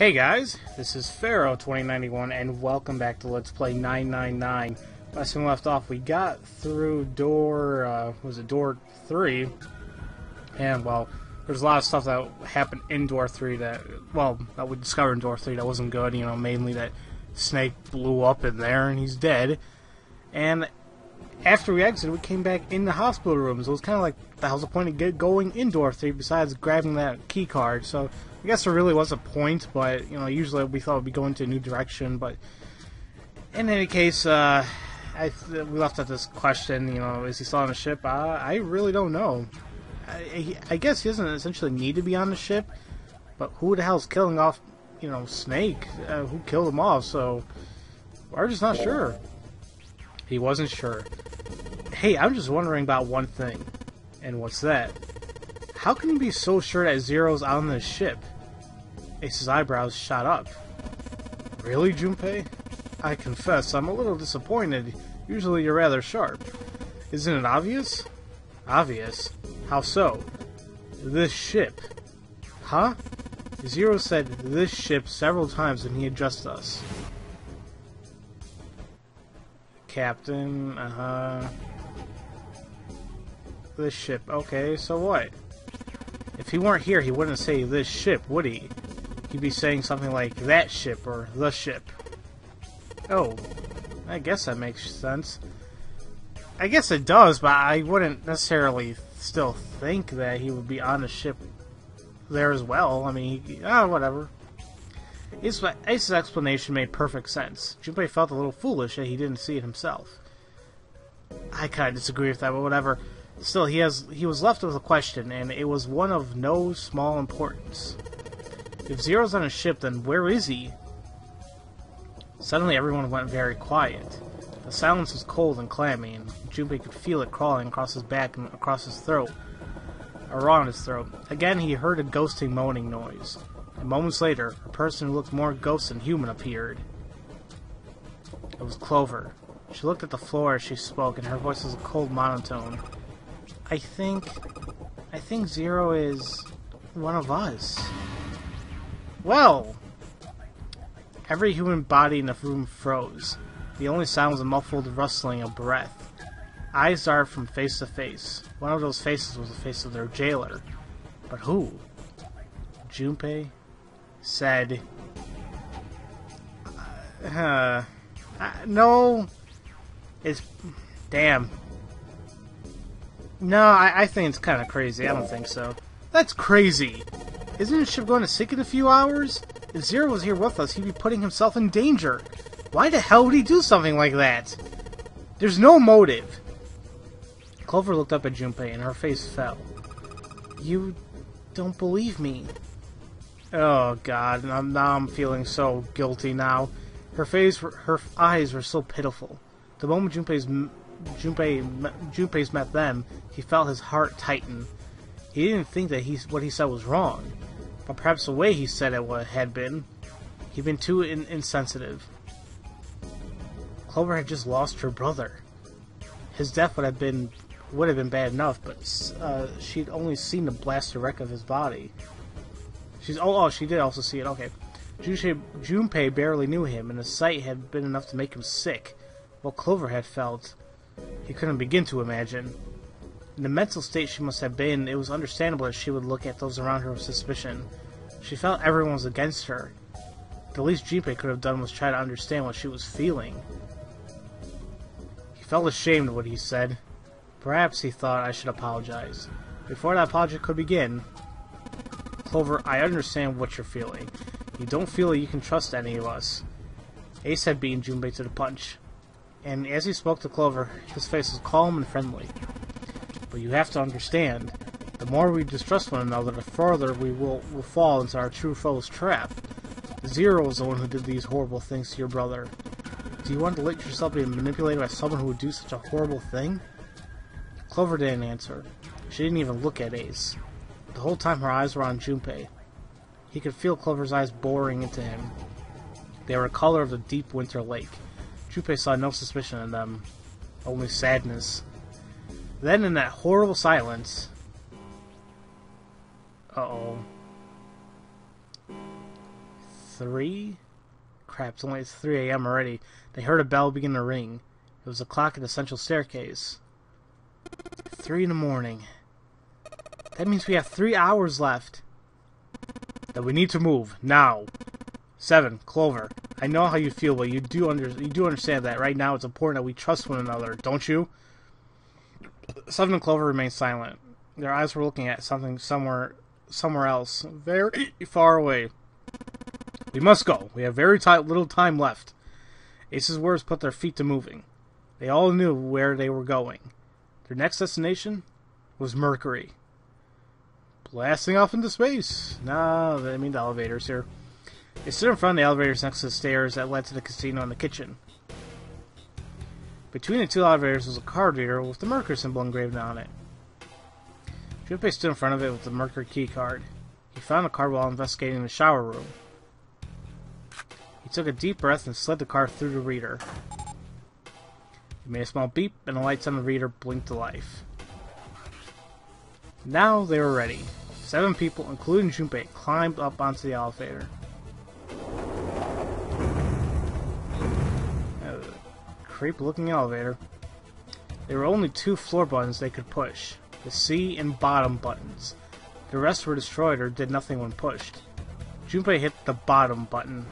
Hey guys, this is Pharaoh2091 and welcome back to Let's Play 999. Last time we left off, we got through door, door 3, and well, there's a lot of stuff that happened in door 3 that we discovered in door 3 that wasn't good, you know, mainly that Snake blew up in there and he's dead, and after we exited, we came back in the hospital room, so it was kind of like, the hell's the point of going in door 3 besides grabbing that key card? So I guess there really was a point, but, you know, usually we thought we'd go into a new direction, but in any case, we left at this question, you know, is he still on the ship? I really don't know. I guess he doesn't essentially need to be on the ship, but who the hell's killing off, you know, Snake? Who killed him off? So we're just not sure. He wasn't sure. Hey, I'm just wondering about one thing, and what's that? How can you be so sure that Zero's on this ship? Ace's eyebrows shot up. Really, Junpei? I confess, I'm a little disappointed. Usually you're rather sharp. Isn't it obvious? Obvious? How so? This ship. Huh? Zero said this ship several times when he addressed us. Captain, This ship. Okay, so what? If he weren't here, he wouldn't say this ship, would he? He'd be saying something like that ship or the ship. Oh, I guess that makes sense. I guess it does, but I wouldn't necessarily still think that he would be on the ship there as well. I mean, whatever. Ace's explanation made perfect sense. Junpei felt a little foolish that he didn't see it himself. I kind of disagree with that, but whatever. Still, he was left with a question, and it was one of no small importance. If Zero's on a ship, then where is he? Suddenly, everyone went very quiet. The silence was cold and clammy, and Junpei could feel it crawling across his back and across his throat. Around his throat. Again, he heard a ghosting moaning noise. And moments later, a person who looked more ghost than human appeared. It was Clover. She looked at the floor as she spoke, and her voice was a cold monotone. I think Zero is one of us. Well, every human body in the room froze. The only sound was a muffled rustling of breath. Eyes darted from face to face. One of those faces was the face of their jailer. But who? Junpei said, no, it's, damn. No, I think it's kind of crazy. I don't think so. That's crazy. Isn't the ship going to sink in a few hours? If Zero was here with us, he'd be putting himself in danger. Why the hell would he do something like that? There's no motive. Clover looked up at Junpei and her face fell. You don't believe me. Oh God, now I'm feeling so guilty now. Her eyes were so pitiful. The moment Junpei's met them, he felt his heart tighten. He didn't think that what he said was wrong, but perhaps the way he said it had been. He'd been too insensitive. Clover had just lost her brother. His death would have been bad enough, but she'd only seen the blasted wreck of his body. She did also see it. Okay. Junpei barely knew him, and the sight had been enough to make him sick. What Clover had felt, he couldn't begin to imagine. In the mental state she must have been, it was understandable that she would look at those around her with suspicion. She felt everyone was against her. The least Junpei could have done was try to understand what she was feeling. He felt ashamed of what he said. Perhaps he thought I should apologize. Before that apology could begin, Clover, I understand what you're feeling. You don't feel that you can trust any of us. Ace had beaten Junpei to the punch, and as he spoke to Clover, his face was calm and friendly. But you have to understand, the more we distrust one another, the further we will fall into our true foe's trap. Zero is the one who did these horrible things to your brother. Do you want to let yourself be manipulated by someone who would do such a horrible thing? Clover didn't answer. She didn't even look at Ace. The whole time her eyes were on Junpei. He could feel Clover's eyes boring into him. They were the color of the deep winter lake. Junpei saw no suspicion in them, only sadness. Then in that horrible silence... 3? Crap, it's 3 a.m. already. They heard a bell begin to ring. It was the clock at the central staircase. 3 in the morning. That means we have 3 hours left. Then we need to move, now. 7, Clover. I know how you feel, but you do understand that right now it's important that we trust one another, don't you? 7 and Clover remained silent. Their eyes were looking at something somewhere else, very far away. We must go. We have very little time left. Ace's words put their feet to moving. They all knew where they were going. Their next destination was Mercury. Blasting off into space. No, I mean the elevators here. They stood in front of the elevators next to the stairs that led to the casino and the kitchen. Between the 2 elevators was a card reader with the Mercury symbol engraved on it. Junpei stood in front of it with the Mercury key card. He found the card while investigating the shower room. He took a deep breath and slid the card through the reader. It made a small beep, and the lights on the reader blinked to life. Now they were ready. 7 people, including Junpei, climbed up onto the elevator. Creep-looking elevator. There were only 2 floor buttons they could push. The C and bottom buttons. The rest were destroyed or did nothing when pushed. Junpei hit the bottom button.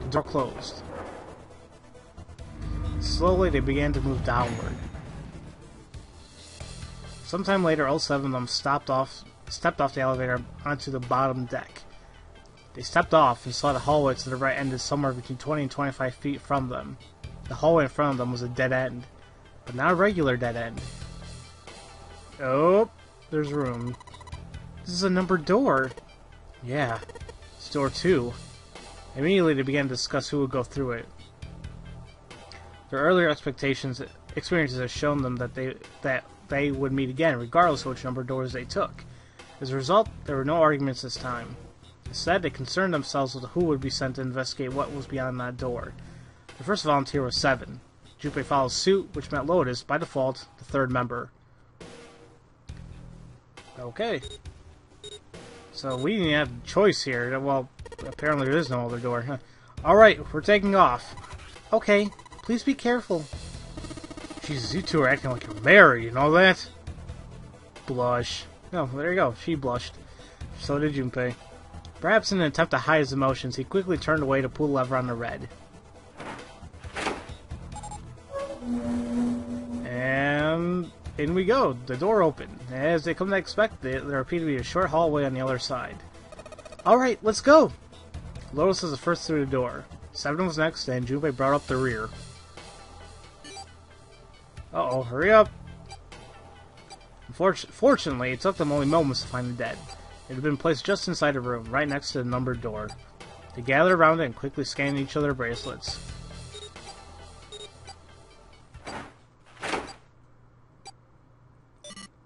The door closed. Slowly they began to move downward. Sometime later, all 7 of them stepped off the elevator onto the bottom deck. They stepped off and saw the hallway to the right ended somewhere between 20 and 25 feet from them. The hallway in front of them was a dead end, but not a regular dead end. Oh, there's room. This is a numbered door. Yeah, it's door 2. Immediately they began to discuss who would go through it. Their earlier experiences had shown them that they would meet again, regardless of which numbered doors they took. As a result, there were no arguments this time. Instead, they concerned themselves with who would be sent to investigate what was beyond that door. The first volunteer was 7. Junpei followed suit, which meant Lotus, by default, the 3rd member. Okay. So we didn't have a choice here. Well, apparently there is no other door. Alright, we're taking off. Okay, please be careful. Jesus, you 2 are acting like you're married, you know that? Blush. Oh, there you go. She blushed. So did Junpei. Perhaps in an attempt to hide his emotions, he quickly turned away to pull the lever on the red. And in we go. The door opened. As they come to expect, there appeared to be a short hallway on the other side. Alright, let's go! Lotus was the first through the door. 7 was next, and Junpei brought up the rear. Uh-oh, hurry up! Fortunately, it took them only moments to find the dead. It had been placed just inside a room, right next to the numbered door. They gathered around it and quickly scanned each other's bracelets.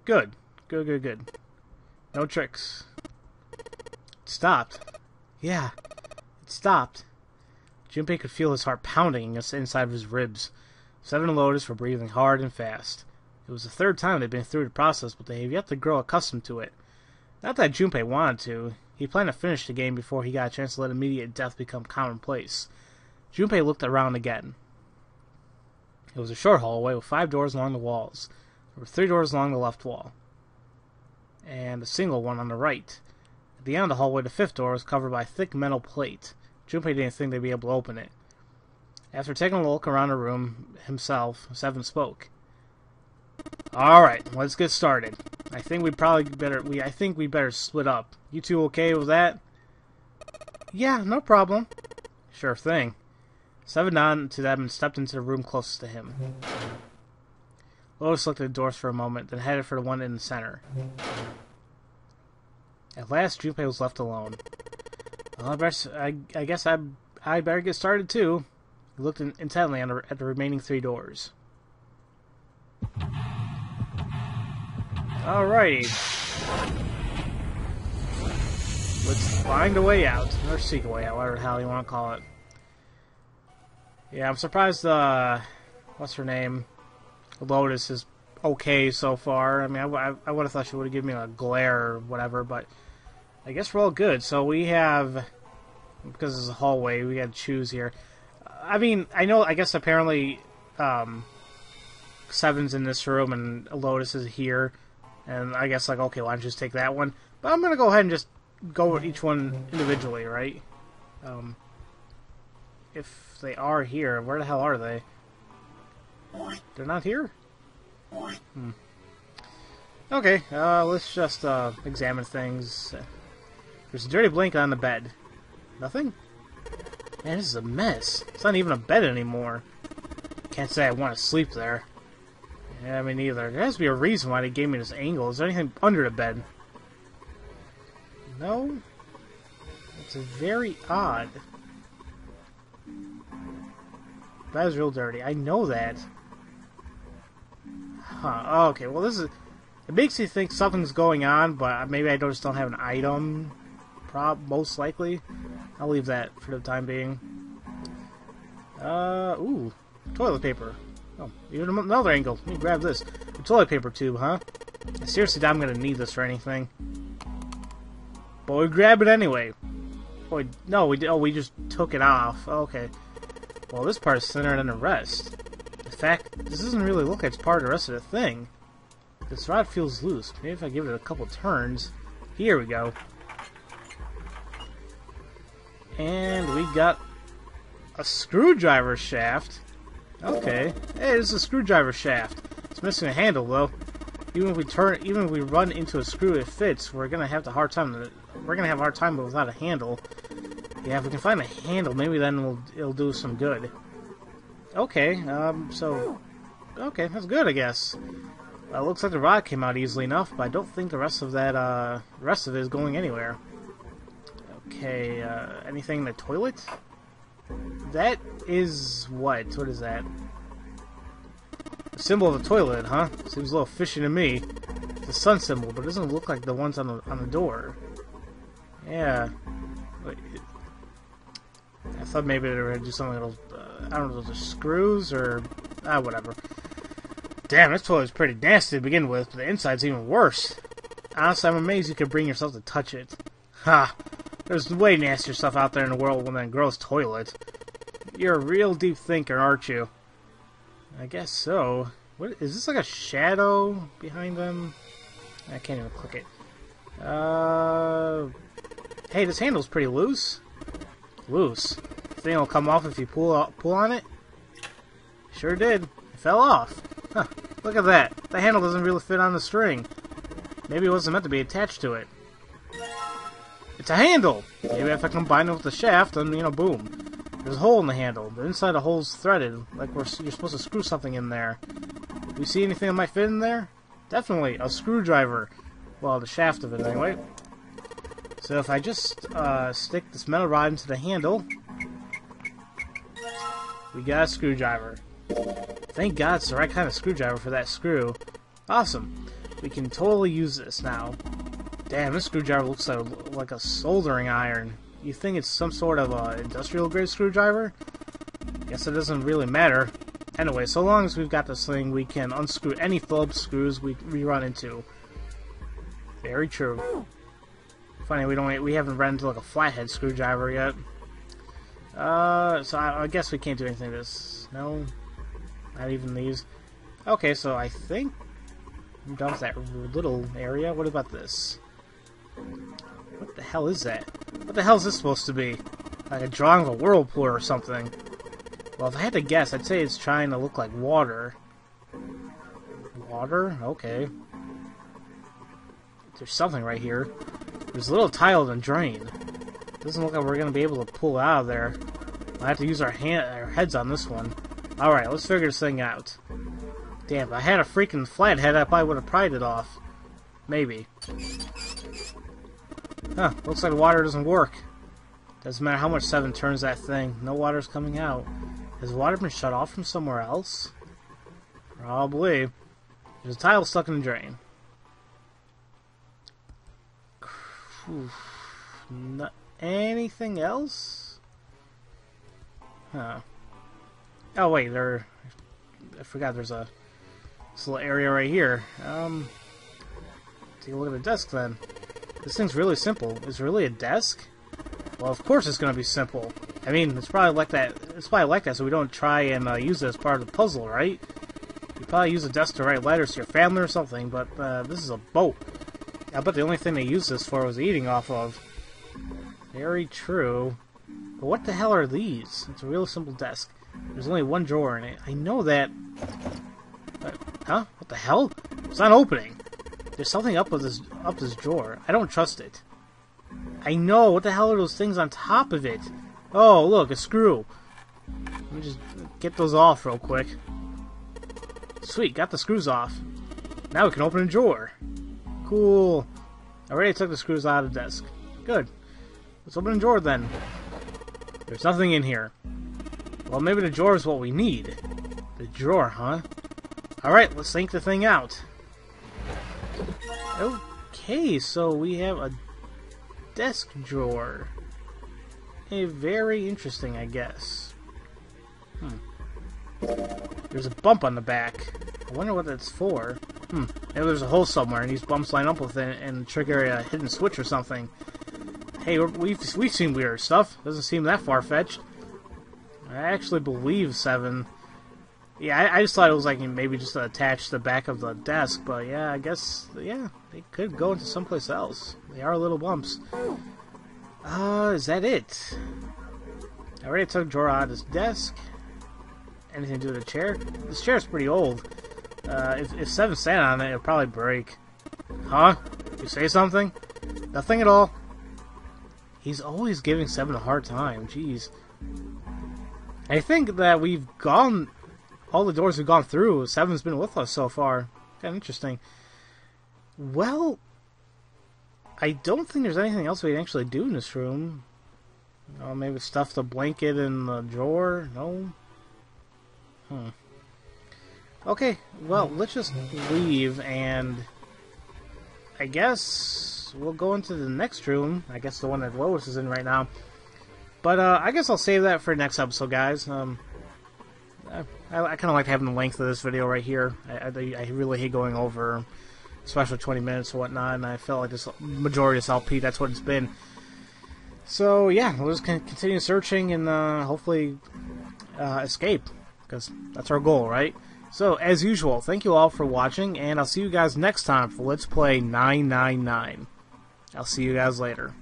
Good. Good. No tricks. It stopped. Yeah, it stopped. Junpei could feel his heart pounding inside of his ribs. 7 and Lotus were breathing hard and fast. It was the 3rd time they'd been through the process, but they have yet to grow accustomed to it. Not that Junpei wanted to. He planned to finish the game before he got a chance to let immediate death become commonplace. Junpei looked around again. It was a short hallway with 5 doors along the walls. There were 3 doors along the left wall, and a single one on the right. At the end of the hallway, the 5th door was covered by a thick metal plate. Junpei didn't think they'd be able to open it. After taking a look around the room himself, 7 spoke. Alright, let's get started. I think we better split up. You 2 okay with that? Yeah, no problem. Sure thing. 7 nodded to them and stepped into the room closest to him. Lotus looked at the doors for a moment, then headed for the one in the center. At last, Junpei was left alone. Well, I guess I better get started too. He looked intently at the remaining 3 doors. Alrighty. Let's find a way out. Or seek a way out, whatever the hell you want to call it. Yeah, I'm surprised, what's her name? Lotus is okay so far. I mean, I would have thought she would have given me a glare or whatever, but I guess we're all good. So we have because it's a hallway, we gotta choose here. I mean, I guess apparently, Seven's in this room and Lotus is here, and I guess, like, okay, why don't you just take that one? But I'm gonna go ahead and just go with each one individually, right? If they are here, where the hell are they? They're not here? Okay, let's just, examine things. There's a dirty blanket on the bed. Nothing? Man, this is a mess. It's not even a bed anymore. Can't say I want to sleep there. Yeah, me neither. There has to be a reason why they gave me this angle. Is there anything under the bed? No? It's very odd. That is real dirty. I know that. Huh. Okay, well this is... It makes you think something's going on, but maybe I just don't have an item. Most likely. I'll leave that for the time being. Ooh. Toilet paper. Oh, even another angle. Let me grab this. A toilet paper tube, huh? I seriously doubt I'm gonna need this for anything. But we grab it anyway. Oh, no, we just took it off. Okay. Well, this part is thinner than the rest. In fact, this doesn't really look like it's part of the rest of the thing. This rod feels loose. Maybe if I give it a couple turns. Here we go. And we got a screwdriver shaft. Okay. Hey, this is a screwdriver shaft. It's missing a handle though. Even if we run into a screw, it fits. We're gonna have a hard time but without a handle. Yeah, if we can find a handle, maybe then it'll do some good. Okay. Okay, that's good, I guess. It looks like the rod came out easily enough, but I don't think the rest of it is going anywhere. Okay, anything in the toilet? That is what? What is that? The symbol of the toilet, huh? Seems a little fishy to me. It's a sun symbol, but it doesn't look like the ones on the door. Yeah. Wait, I thought maybe they were gonna do something that'll, I don't know, those are screws or whatever. Damn, this toilet's pretty nasty to begin with, but the inside's even worse. Honestly, I'm amazed you could bring yourself to touch it. Ha! There's way nastier stuff out there in the world than a gross toilet. You're a real deep thinker, aren't you? I guess so. What is this, like a shadow behind them? I can't even click it. Hey, this handle's pretty loose. Loose. Thing will come off if you pull on it. Sure did. It fell off. Huh. Look at that. The handle doesn't really fit on the string. Maybe it wasn't meant to be attached to it. It's a handle! Maybe if I combine it with the shaft, then, you know, boom. There's a hole in the handle. The inside of the hole's threaded, like you're supposed to screw something in there. Do you see anything that might fit in there? Definitely, a screwdriver. Well, the shaft of it, anyway. So if I just stick this metal rod into the handle, we got a screwdriver. Thank God it's the right kind of screwdriver for that screw. Awesome. We can totally use this now. Damn, this screwdriver looks like a soldering iron. You think it's some sort of industrial-grade screwdriver? Guess it doesn't really matter. Anyway, so long as we've got this thing, we can unscrew any Phillips screws we run into. Very true. Funny, we haven't run into like a flathead screwdriver yet. So I guess we can't do anything to this. No, not even these. Okay, so I think I'm done with that little area. What about this? What the hell is that? What the hell is this supposed to be? Like a drawing of a whirlpool or something? Well, if I had to guess, I'd say it's trying to look like water. Water? Okay. There's something right here. There's a little tile and drain. Doesn't look like we're going to be able to pull out of there. I have to use our heads on this one. Alright, let's figure this thing out. Damn, if I had a freaking flathead, I probably would have pried it off. Maybe. Huh, looks like water doesn't work. Doesn't matter how much 7 turns that thing. No water's coming out. Has water been shut off from somewhere else? Probably. There's a tile stuck in the drain. Not anything else? Huh. Oh wait, I forgot there's this little area right here. Take a look at the desk then. This thing's really simple. Is it really a desk? Well, of course it's going to be simple. I mean, it's probably like that. It's probably like that, so we don't try and use it as part of the puzzle, right? You probably use a desk to write letters to your family or something, but this is a boat. I bet the only thing they used this for was eating off of. Very true. But what the hell are these? It's a real simple desk. There's only one drawer in it. I know that. But, huh? What the hell? It's not opening. There's something up with this drawer. I don't trust it. I know. What the hell are those things on top of it? Oh, look, a screw. Let me just get those off real quick. Sweet, got the screws off. Now we can open a drawer. Cool. I already took the screws out of the desk. Good. Let's open a drawer then. There's nothing in here. Well, maybe the drawer is what we need. The drawer, huh? Alright, let's think the thing out. Okay, so we have a desk drawer. Very interesting, I guess. There's a bump on the back. I wonder what that's for. Maybe there's a hole somewhere, and these bumps line up with it and trigger a hidden switch or something. Hey, we've seen weird stuff. Doesn't seem that far-fetched. I actually believe 7. Yeah, I just thought it was like maybe just attached to the back of the desk, but yeah, I guess, yeah, they could go into someplace else. They are little bumps. Is that it? I already took a drawer out of this desk. Anything to do with the chair? This chair is pretty old. If 7 sat on it, it'll probably break. Huh? You say something? Nothing at all. He's always giving 7 a hard time. Jeez. I think that we've gone... all the doors we've gone through, 7's been with us so far. Kind of interesting. Well... I don't think there's anything else we can actually do in this room. Oh, maybe stuff the blanket in the drawer? No? Okay, well, let's just leave, and I guess we'll go into the next room. I guess the one that Lois is in right now. But I guess I'll save that for next episode, guys. I kind of like having the length of this video right here. I really hate going over, especially 20 minutes or whatnot, and I felt like this majority of this LP, that's what it's been. So, yeah, we'll just continue searching and hopefully escape, because that's our goal, right? So, as usual, thank you all for watching, and I'll see you guys next time for Let's Play 999. I'll see you guys later.